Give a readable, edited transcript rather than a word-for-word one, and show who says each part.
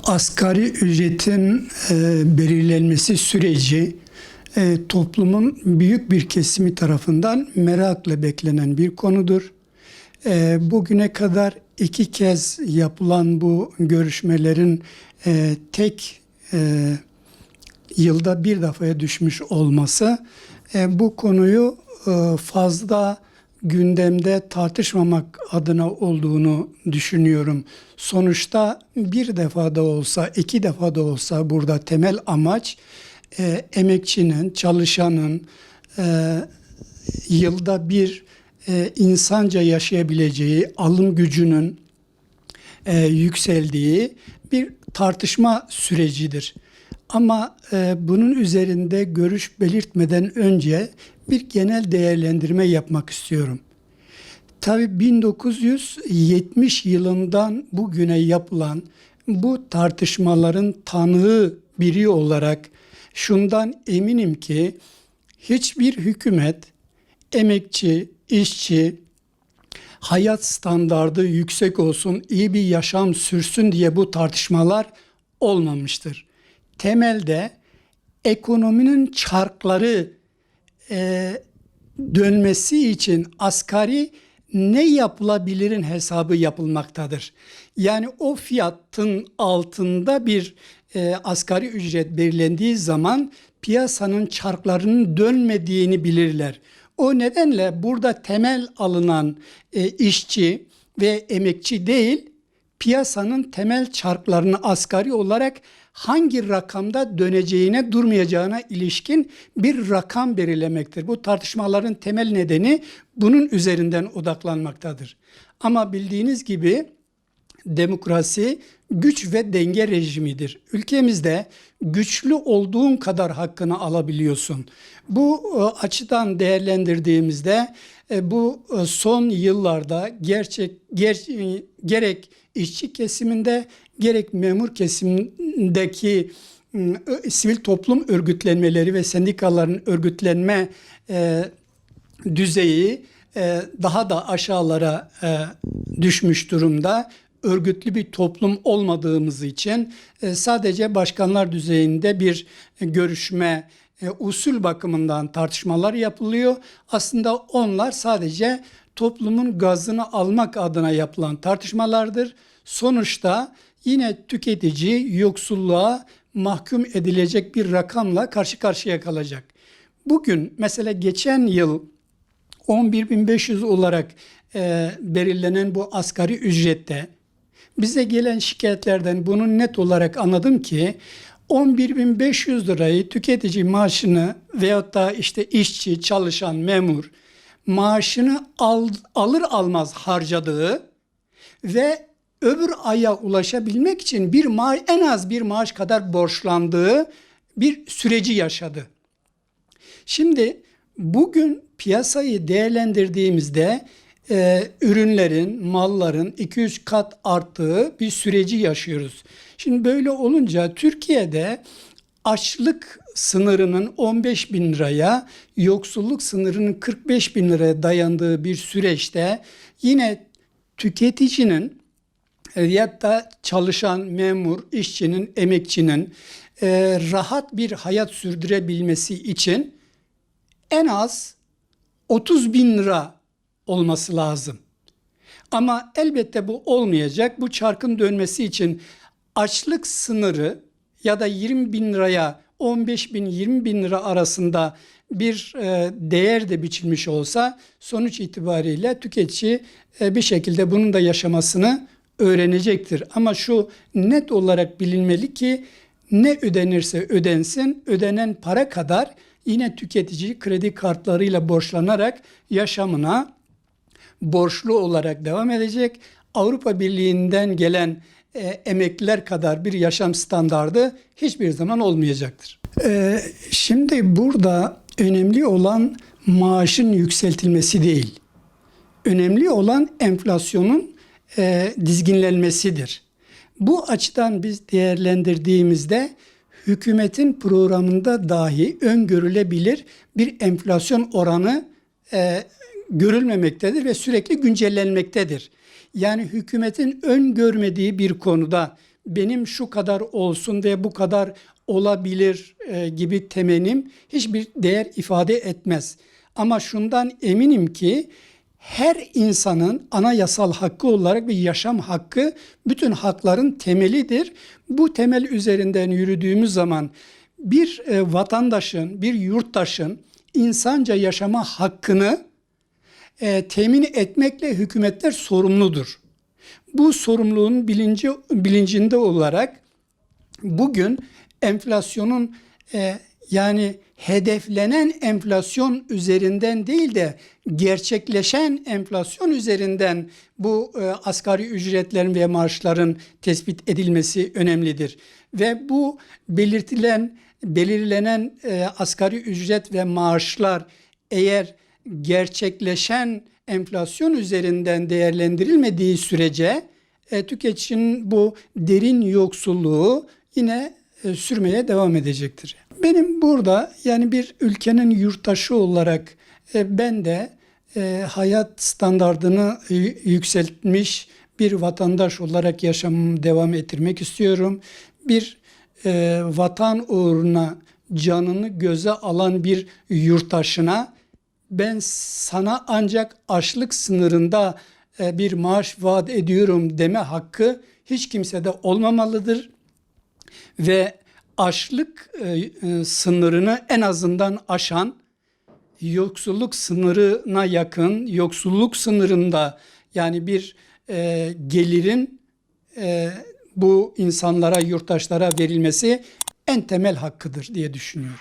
Speaker 1: Asgari ücretin belirlenmesi süreci toplumun büyük bir kesimi tarafından merakla beklenen bir konudur. Bugüne kadar iki kez yapılan bu görüşmelerin tek yılda bir defaya düşmüş olması bu konuyu fazla gündemde tartışmamak adına olduğunu düşünüyorum. Sonuçta bir defa da olsa, iki defa da olsa burada temel amaç emekçinin, çalışanın yılda bir insanca yaşayabileceği, alım gücünün yükseldiği bir tartışma sürecidir. Ama bunun üzerinde görüş belirtmeden önce bir genel değerlendirme yapmak istiyorum. Tabii 1970 yılından bugüne yapılan bu tartışmaların tanığı biri olarak şundan eminim ki hiçbir hükümet emekçi, işçi, hayat standardı yüksek olsun, iyi bir yaşam sürsün diye bu tartışmalar olmamıştır. Temelde ekonominin çarkları dönmesi için asgari ne yapılabilirin hesabı yapılmaktadır. Yani o fiyatın altında bir asgari ücret belirlendiği zaman piyasanın çarklarının dönmediğini bilirler. O nedenle burada temel alınan işçi ve emekçi değil, piyasanın temel çarklarını asgari olarak hangi rakamda döneceğine, durmayacağına ilişkin bir rakam belirlemektir. Bu tartışmaların temel nedeni bunun üzerinden odaklanmaktadır. Ama bildiğiniz gibi demokrasi güç ve denge rejimidir. Ülkemizde güçlü olduğun kadar hakkını alabiliyorsun. Bu açıdan değerlendirdiğimizde bu son yıllarda gerek işçi kesiminde gerek memur kesimindeki sivil toplum örgütlenmeleri ve sendikaların örgütlenme düzeyi daha da aşağılara düşmüş durumda. Örgütlü bir toplum olmadığımız için sadece başkanlar düzeyinde bir görüşme, usul bakımından tartışmalar yapılıyor. Aslında onlar sadece toplumun gazını almak adına yapılan tartışmalardır. Sonuçta yine tüketici yoksulluğa mahkum edilecek bir rakamla karşı karşıya kalacak. Bugün mesela geçen yıl 11.500 olarak belirlenen bu asgari ücrette bize gelen şikayetlerden bunu net olarak anladım ki 11.500 lirayı tüketici maaşını veyahut da işte işçi, çalışan, memur maaşını alır almaz harcadığı ve öbür aya ulaşabilmek için en az bir maaş kadar borçlandığı bir süreci yaşadı. Şimdi bugün piyasayı değerlendirdiğimizde ürünlerin, malların 2-3 kat arttığı bir süreci yaşıyoruz. Şimdi böyle olunca Türkiye'de açlık sınırının 15.000 liraya, yoksulluk sınırının 45.000 liraya dayandığı bir süreçte yine tüketicinin ya da çalışan memur, işçinin, emekçinin rahat bir hayat sürdürebilmesi için en az 30.000 lira olması lazım. Ama elbette bu olmayacak. Bu çarkın dönmesi için açlık sınırı ya da 20.000 liraya 15.000-20.000 lira arasında bir değer de biçilmiş olsa sonuç itibariyle tüketici bir şekilde bunun da yaşamasını öğrenecektir. Ama şu net olarak bilinmeli ki ne ödenirse ödensin, ödenen para kadar yine tüketici kredi kartlarıyla borçlanarak yaşamına borçlu olarak devam edecek. Avrupa Birliği'nden gelen emekliler kadar bir yaşam standardı hiçbir zaman olmayacaktır. Şimdi burada önemli olan maaşın yükseltilmesi değil. Önemli olan enflasyonun dizginlenmesidir. Bu açıdan biz değerlendirdiğimizde hükümetin programında dahi öngörülebilir bir enflasyon oranı görülmemektedir ve sürekli güncellenmektedir. Yani hükümetin öngörmediği bir konuda benim şu kadar olsun ve bu kadar olabilir gibi temennim hiçbir değer ifade etmez. Ama şundan eminim ki her insanın anayasal hakkı olarak bir yaşam hakkı bütün hakların temelidir. Bu temel üzerinden yürüdüğümüz zaman bir vatandaşın, bir yurttaşın insanca yaşama hakkını temin etmekle hükümetler sorumludur. Bu sorumluluğun bilincinde olarak bugün enflasyonun yani hedeflenen enflasyon üzerinden değil de gerçekleşen enflasyon üzerinden bu asgari ücretlerin ve maaşların tespit edilmesi önemlidir. Ve bu belirlenen asgari ücret ve maaşlar eğer gerçekleşen enflasyon üzerinden değerlendirilmediği sürece tüketicinin bu derin yoksulluğu yine sürmeye devam edecektir. Benim burada yani bir ülkenin yurttaşı olarak ben de hayat standardını yükseltmiş bir vatandaş olarak yaşamımı devam ettirmek istiyorum. Bir vatan uğruna canını göze alan bir yurttaşına ben sana ancak açlık sınırında bir maaş vaat ediyorum deme hakkı hiç kimsede olmamalıdır. Ve açlık sınırını en azından aşan, yoksulluk sınırına yakın, yoksulluk sınırında yani bir gelirin bu insanlara, yurttaşlara verilmesi en temel hakkıdır diye düşünüyorum.